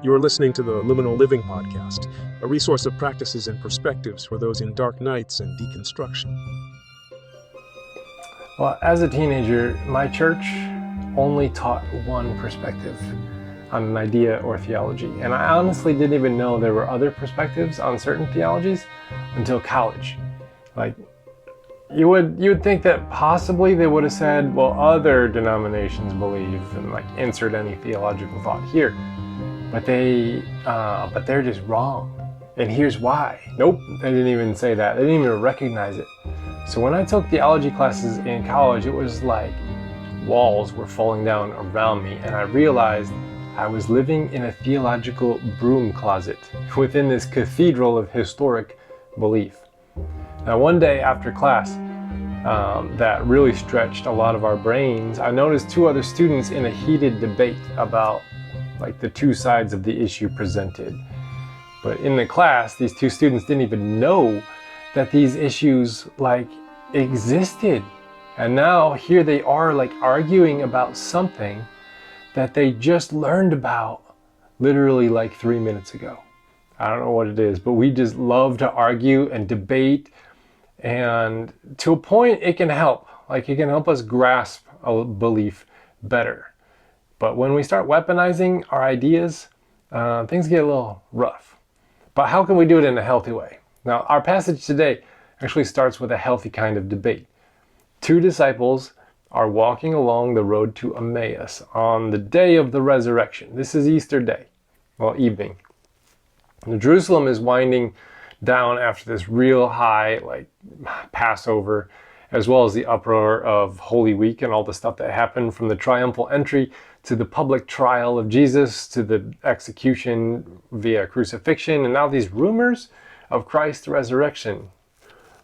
You are listening to the Liminal Living Podcast, a resource of practices and perspectives for those in dark nights and deconstruction. Well, as a teenager, my church only taught one perspective on an idea or theology. And I honestly didn't even know there were other perspectives on certain theologies until college. Like, you would think that possibly they would have said, well, other denominations believe, and like insert any theological thought here. But they're just wrong. And here's why. Nope, they didn't even say that. They didn't even recognize it. So when I took theology classes in college, it was like walls were falling down around me, and I realized I was living in a theological broom closet within this cathedral of historic belief. Now, one day after class that really stretched a lot of our brains, I noticed two other students in a heated debate about like the two sides of the issue presented. But in the class, these two students didn't even know that these issues like existed. And now here they are like arguing about something that they just learned about literally like 3 minutes ago. I don't know what it is, but we just love to argue and debate. And to a point, it can help. Like, it can help us grasp a belief better. But when we start weaponizing our ideas, things get a little rough. But how can we do it in a healthy way? Now, our passage today actually starts with a healthy kind of debate. Two disciples are walking along the road to Emmaus on the day of the resurrection. This is Easter day, well, evening. Jerusalem is winding down after this real high, like Passover, as well as the uproar of Holy Week and all the stuff that happened from the triumphal entry to the public trial of Jesus to the execution via crucifixion, and now these rumors of Christ's resurrection.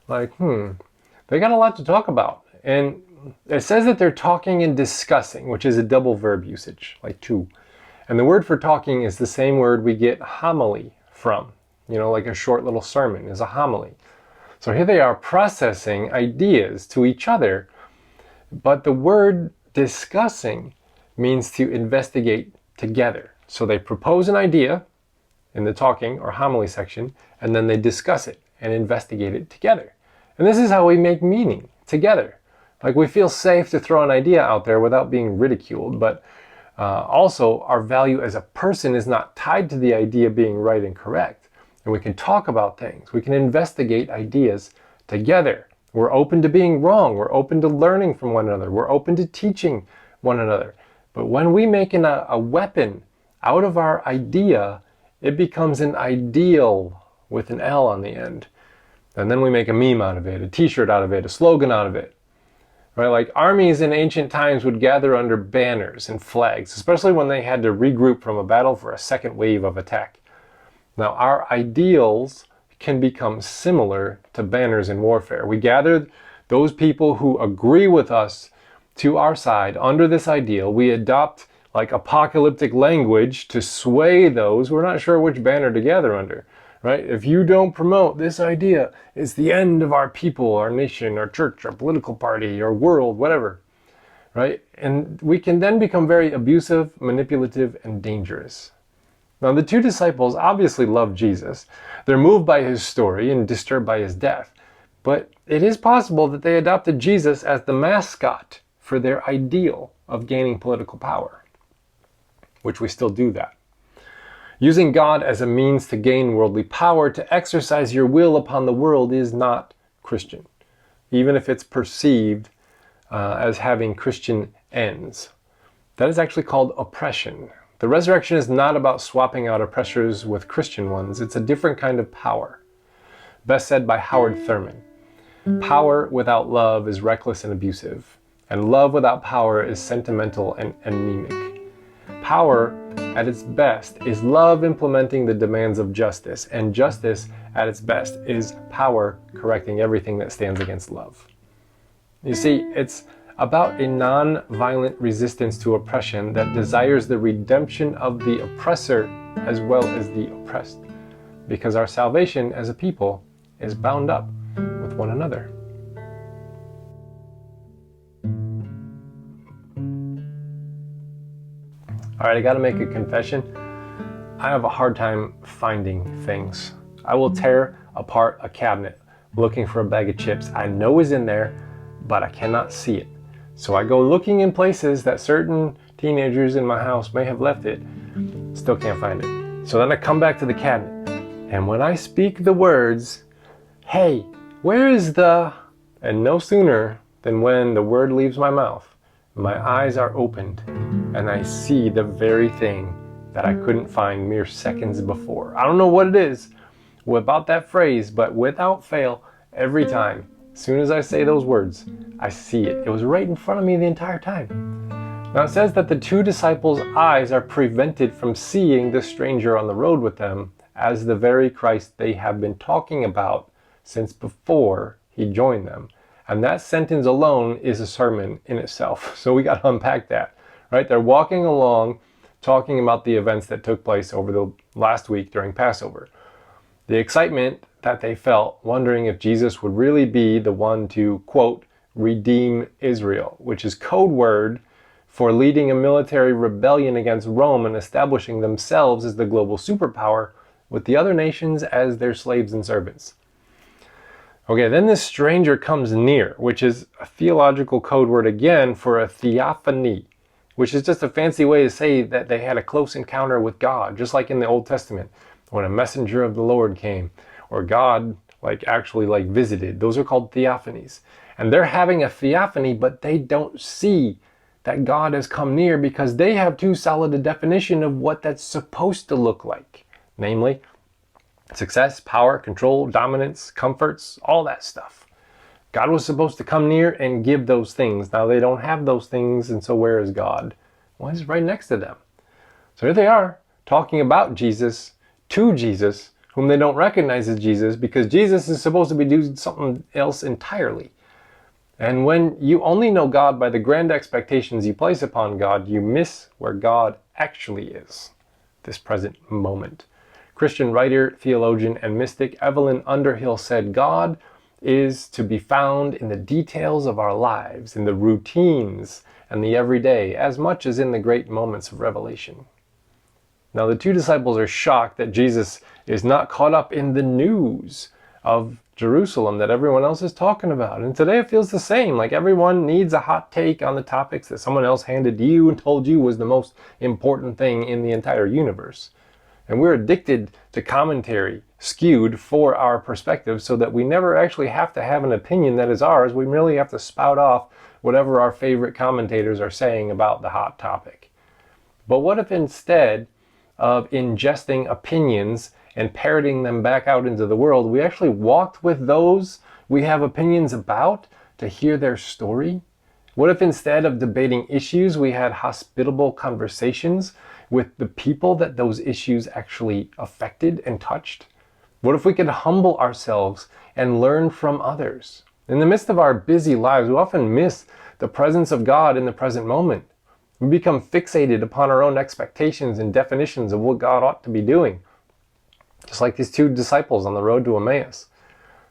Like, they got a lot to talk about. And it says that they're talking and discussing, which is a double verb usage, like two. And the word for talking is the same word we get homily from. You know, like a short little sermon is a homily. So here they are processing ideas to each other, but the word discussing means to investigate together. So they propose an idea in the talking or homily section, and then they discuss it and investigate it together. And this is how we make meaning together. Like, we feel safe to throw an idea out there without being ridiculed, but also our value as a person is not tied to the idea being right and correct. And we can talk about things. We can investigate ideas together. We're open to being wrong. We're open to learning from one another. We're open to teaching one another. But when we make a weapon out of our idea, it becomes an ideal with an L on the end. And then we make a meme out of it, a t-shirt out of it, a slogan out of it. Right? Like, armies in ancient times would gather under banners and flags, especially when they had to regroup from a battle for a second wave of attack. Now, our ideals can become similar to banners in warfare. We gather those people who agree with us to our side under this ideal. We adopt like apocalyptic language to sway those who are not sure which banner to gather under. Right? If you don't promote this idea, it's the end of our people, our nation, our church, our political party, our world, whatever. Right? And we can then become very abusive, manipulative, and dangerous. Now, the two disciples obviously love Jesus. They're moved by his story and disturbed by his death. But it is possible that they adopted Jesus as the mascot for their ideal of gaining political power, which we still do that. Using God as a means to gain worldly power, to exercise your will upon the world, is not Christian, even if it's perceived as having Christian ends. That is actually called oppression. The resurrection is not about swapping out oppressors with Christian ones. It's a different kind of power. Best said by Howard Thurman. Power without love is reckless and abusive, and love without power is sentimental and anemic. Power at its best is love implementing the demands of justice, and justice at its best is power correcting everything that stands against love. You see, it's about a non-violent resistance to oppression that desires the redemption of the oppressor as well as the oppressed, because our salvation as a people is bound up with one another. All right, I got to make a confession. I have a hard time finding things. I will tear apart a cabinet looking for a bag of chips I know is in there, but I cannot see it. So I go looking in places that certain teenagers in my house may have left it, still can't find it. So then I come back to the cabinet, and when I speak the words, "Hey, where is the..." and no sooner than when the word leaves my mouth, my eyes are opened, and I see the very thing that I couldn't find mere seconds before. I don't know what it is about that phrase, but without fail, every time, as soon as I say those words, I see it. It was right in front of me the entire time. Now it says that the two disciples' eyes are prevented from seeing the stranger on the road with them as the very Christ they have been talking about since before he joined them. And that sentence alone is a sermon in itself. So we got to unpack that, right? They're walking along talking about the events that took place over the last week during Passover. The excitement that they felt, wondering if Jesus would really be the one to, quote, redeem Israel, which is code word for leading a military rebellion against Rome and establishing themselves as the global superpower with the other nations as their slaves and servants. Okay, then this stranger comes near, which is a theological code word again for a theophany, which is just a fancy way to say that they had a close encounter with God, just like in the Old Testament, when a messenger of the Lord came, or God actually visited. Those are called theophanies. And they're having a theophany, but they don't see that God has come near because they have too solid a definition of what that's supposed to look like. Namely, success, power, control, dominance, comforts, all that stuff. God was supposed to come near and give those things. Now they don't have those things, and so where is God? Well, he's right next to them. So here they are, talking about Jesus to Jesus, whom they don't recognize as Jesus, because Jesus is supposed to be doing something else entirely. And when you only know God by the grand expectations you place upon God, you miss where God actually is, this present moment. Christian writer, theologian, and mystic Evelyn Underhill said, God is to be found in the details of our lives, in the routines and the everyday, as much as in the great moments of revelation. Now the two disciples are shocked that Jesus is not caught up in the news of Jerusalem that everyone else is talking about. And today it feels the same, like everyone needs a hot take on the topics that someone else handed you and told you was the most important thing in the entire universe. And we're addicted to commentary skewed for our perspective so that we never actually have to have an opinion that is ours. We merely have to spout off whatever our favorite commentators are saying about the hot topic. But what if instead of ingesting opinions and parroting them back out into the world, we actually walked with those we have opinions about to hear their story? What if instead of debating issues, we had hospitable conversations with the people that those issues actually affected and touched? What if we could humble ourselves and learn from others? In the midst of our busy lives, we often miss the presence of God in the present moment. We become fixated upon our own expectations and definitions of what God ought to be doing. Just like these two disciples on the road to Emmaus.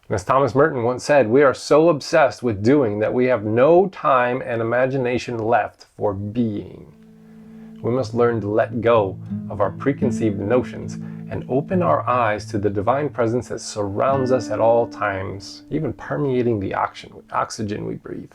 And as Thomas Merton once said, we are so obsessed with doing that we have no time and imagination left for being. We must learn to let go of our preconceived notions and open our eyes to the divine presence that surrounds us at all times, even permeating the oxygen we breathe.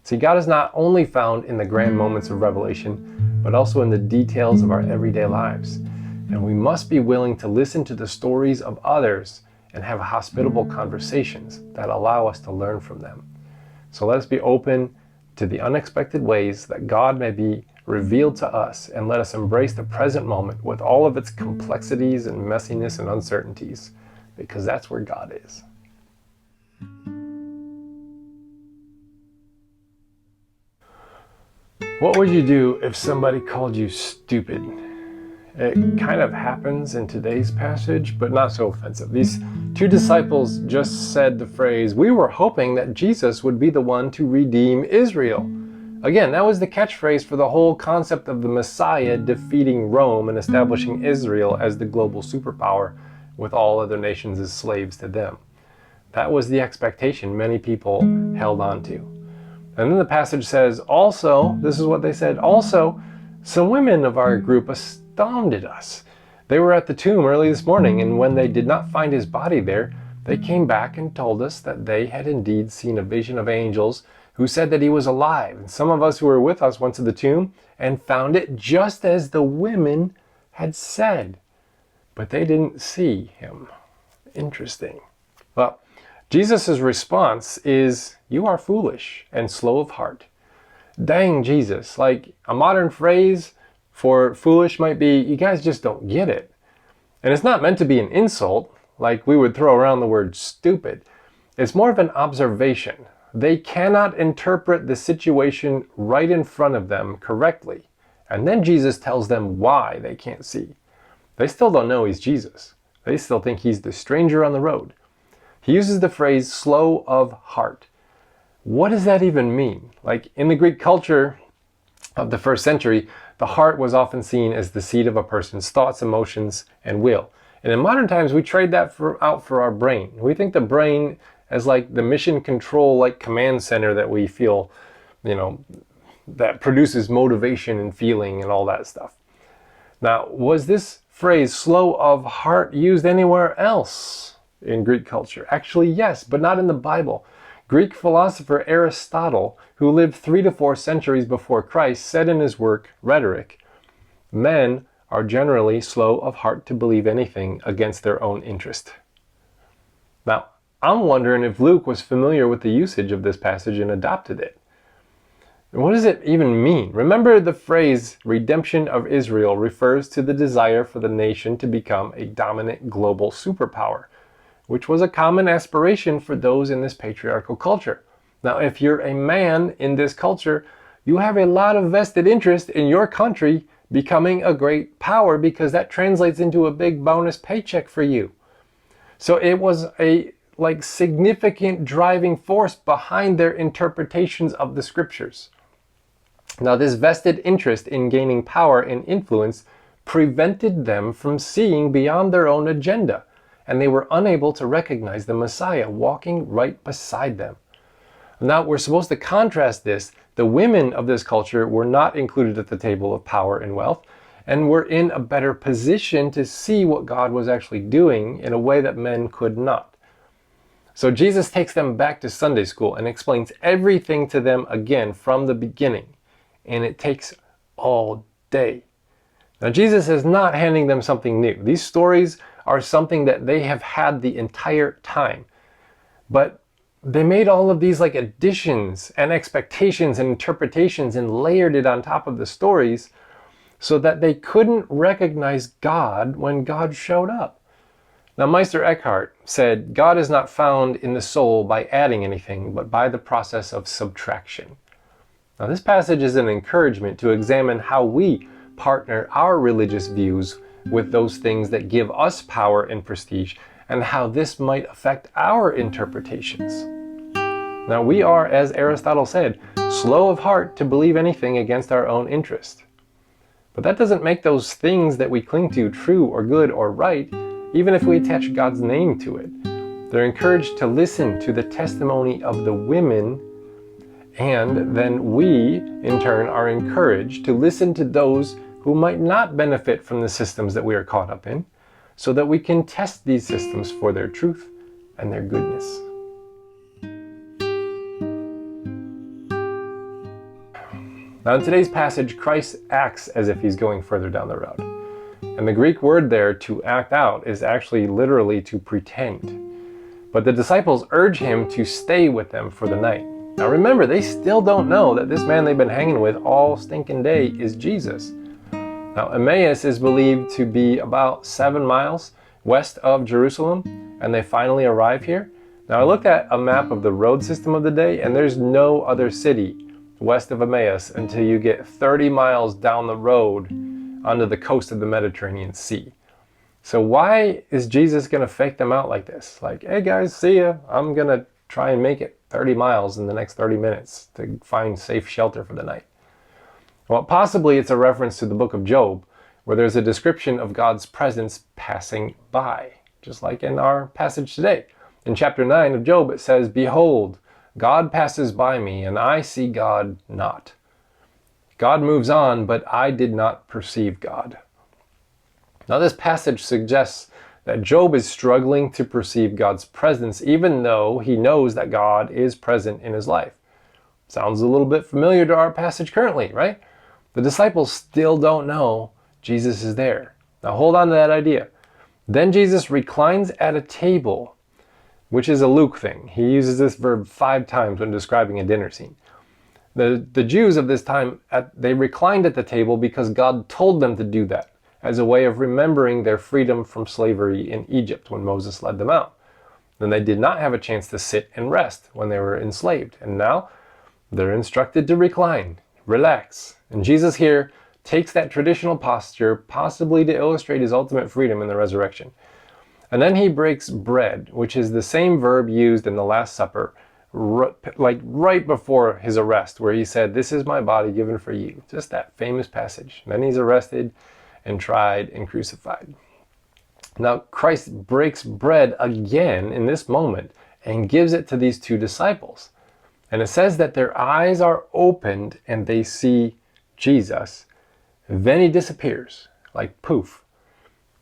See, God is not only found in the grand moments of revelation, but also in the details of our everyday lives. And we must be willing to listen to the stories of others and have hospitable conversations that allow us to learn from them. So let us be open to the unexpected ways that God may be revealed to us, and let us embrace the present moment with all of its complexities and messiness and uncertainties, because that's where God is. What would you do if somebody called you stupid? It kind of happens in today's passage, but not so offensive. These two disciples just said the phrase, "We were hoping that Jesus would be the one to redeem Israel." Again, that was the catchphrase for the whole concept of the Messiah defeating Rome and establishing Israel as the global superpower with all other nations as slaves to them. That was the expectation many people held on to. And then the passage says, also, this is what they said, also, some women of our group astounded us. They were at the tomb early this morning, and when they did not find his body there, they came back and told us that they had indeed seen a vision of angels who said that he was alive. And some of us who were with us went to the tomb and found it just as the women had said, but they didn't see him. Interesting. Well, Jesus' response is, "You are foolish and slow of heart." Dang, Jesus. Like, a modern phrase for foolish might be, you guys just don't get it. And it's not meant to be an insult, like we would throw around the word stupid. It's more of an observation. They cannot interpret the situation right in front of them correctly. And then Jesus tells them why they can't see. They still don't know he's Jesus. They still think he's the stranger on the road. He uses the phrase slow of heart. What does that even mean? Like, in the Greek culture of the first century, the heart was often seen as the seat of a person's thoughts, emotions, and will. And in modern times, we trade that out for our brain. We think the brain as like the mission control, like command center that we feel, that produces motivation and feeling and all that stuff. Now, was this phrase slow of heart used anywhere else in Greek culture? Actually, yes, but not in the Bible. Greek philosopher Aristotle, who lived 3 to 4 centuries before Christ, said in his work, Rhetoric, "Men are generally slow of heart to believe anything against their own interest." Now, I'm wondering if Luke was familiar with the usage of this passage and adopted it. What does it even mean? Remember, the phrase redemption of Israel refers to the desire for the nation to become a dominant global superpower, which was a common aspiration for those in this patriarchal culture. Now, if you're a man in this culture, you have a lot of vested interest in your country becoming a great power, because that translates into a big bonus paycheck for you. So it was a significant driving force behind their interpretations of the scriptures. Now, this vested interest in gaining power and influence prevented them from seeing beyond their own agenda, and they were unable to recognize the Messiah walking right beside them. Now, we're supposed to contrast this. The women of this culture were not included at the table of power and wealth, and were in a better position to see what God was actually doing in a way that men could not. So Jesus takes them back to Sunday school and explains everything to them again from the beginning. And it takes all day. Now, Jesus is not handing them something new. These stories are something that they have had the entire time. But they made all of these additions and expectations and interpretations and layered it on top of the stories so that they couldn't recognize God when God showed up. Now, Meister Eckhart said, God is not found in the soul by adding anything, but by the process of subtraction. Now, this passage is an encouragement to examine how we partner our religious views with those things that give us power and prestige, and how this might affect our interpretations. Now, we are, as Aristotle said, slow of heart to believe anything against our own interest. But that doesn't make those things that we cling to true or good or right, even if we attach God's name to it. They're encouraged to listen to the testimony of the women, and then we, in turn, are encouraged to listen to those who might not benefit from the systems that we are caught up in, so that we can test these systems for their truth and their goodness. Now, in today's passage, Christ acts as if he's going further down the road. And the Greek word there, to act out, is actually literally to pretend. But the disciples urge him to stay with them for the night. Now remember, they still don't know that this man they've been hanging with all stinking day is Jesus. Now, Emmaus is believed to be about 7 miles west of Jerusalem, and they finally arrive here. Now, I looked at a map of the road system of the day, and there's no other city west of Emmaus until you get 30 miles down the road onto the coast of the Mediterranean Sea. So why is Jesus going to fake them out like this? Like, hey guys, see ya. I'm going to try and make it 30 miles in the next 30 minutes to find safe shelter for the night. Well, possibly it's a reference to the book of Job, where there's a description of God's presence passing by, just like in our passage today. In chapter 9 of Job, it says, "Behold, God passes by me, and I see God not. God moves on, but I did not perceive God." Now, this passage suggests that Job is struggling to perceive God's presence, even though he knows that God is present in his life. Sounds a little bit familiar to our passage currently, right? The disciples still don't know Jesus is there. Now, hold on to that idea. Then Jesus reclines at a table, which is a Luke thing. He uses this verb 5 times when describing a dinner scene. The Jews of this time, they reclined at the table because God told them to do that as a way of remembering their freedom from slavery in Egypt when Moses led them out. Then they did not have a chance to sit and rest when they were enslaved. And now they're instructed to recline, relax. And Jesus here takes that traditional posture, possibly to illustrate his ultimate freedom in the resurrection. And then he breaks bread, which is the same verb used in the Last Supper, like right before his arrest, where he said, "This is my body given for you." Just that famous passage. And then he's arrested and tried and crucified. Now, Christ breaks bread again in this moment and gives it to these 2 disciples. And it says that their eyes are opened and they see Jesus. Then he disappears, like poof.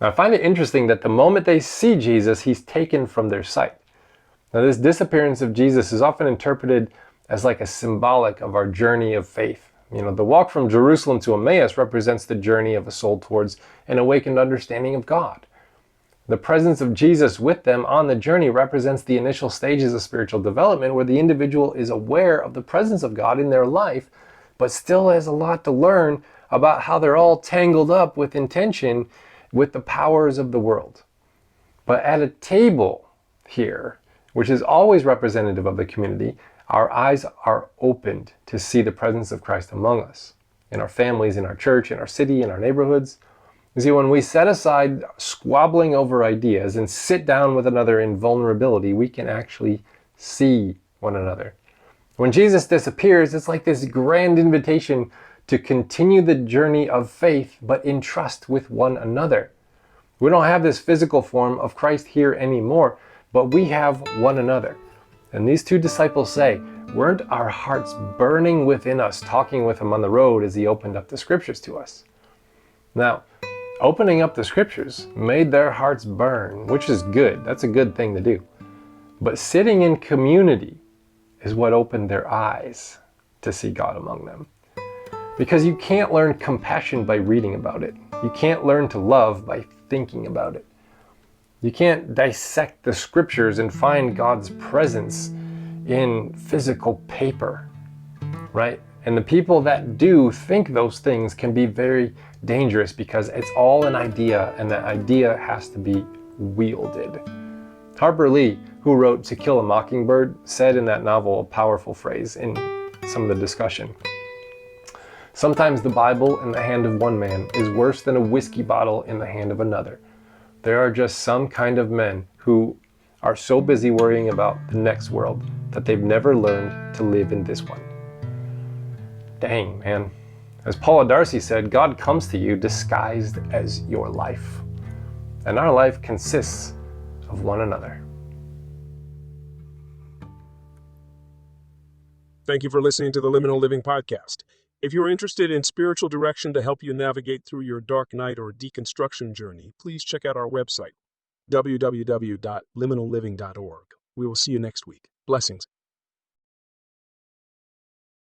Now, I find it interesting that the moment they see Jesus, he's taken from their sight. Now, this disappearance of Jesus is often interpreted as like a symbolic of our journey of faith. The walk from Jerusalem to Emmaus represents the journey of a soul towards an awakened understanding of God. The presence of Jesus with them on the journey represents the initial stages of spiritual development, where the individual is aware of the presence of God in their life, but still has a lot to learn about how they're all tangled up with intention with the powers of the world. But at a table here, which is always representative of the community, our eyes are opened to see the presence of Christ among us, in our families, in our church, in our city, in our neighborhoods. You see, when we set aside squabbling over ideas and sit down with another in vulnerability, we can actually see one another. When Jesus disappears, it's like this grand invitation to continue the journey of faith, but in trust with one another. We don't have this physical form of Christ here anymore, but we have one another. And these 2 disciples say, weren't our hearts burning within us talking with him on the road as he opened up the scriptures to us? Now, opening up the scriptures made their hearts burn, which is good. That's a good thing to do. But sitting in community is what opened their eyes to see God among them. Because you can't learn compassion by reading about it. You can't learn to love by thinking about it. You can't dissect the scriptures and find God's presence in physical paper, right? And the people that do think those things can be very dangerous because it's all an idea, and that idea has to be wielded. Harper Lee, who wrote To Kill a Mockingbird, said in that novel a powerful phrase in some of the discussion. Sometimes the Bible in the hand of one man is worse than a whiskey bottle in the hand of another. There are just some kind of men who are so busy worrying about the next world that they've never learned to live in this one. Dang, man. As Paula Darcy said, God comes to you disguised as your life. And our life consists of one another. Thank you for listening to the Liminal Living Podcast. If you're interested in spiritual direction to help you navigate through your dark night or deconstruction journey, please check out our website, www.liminalliving.org. We will see you next week. Blessings.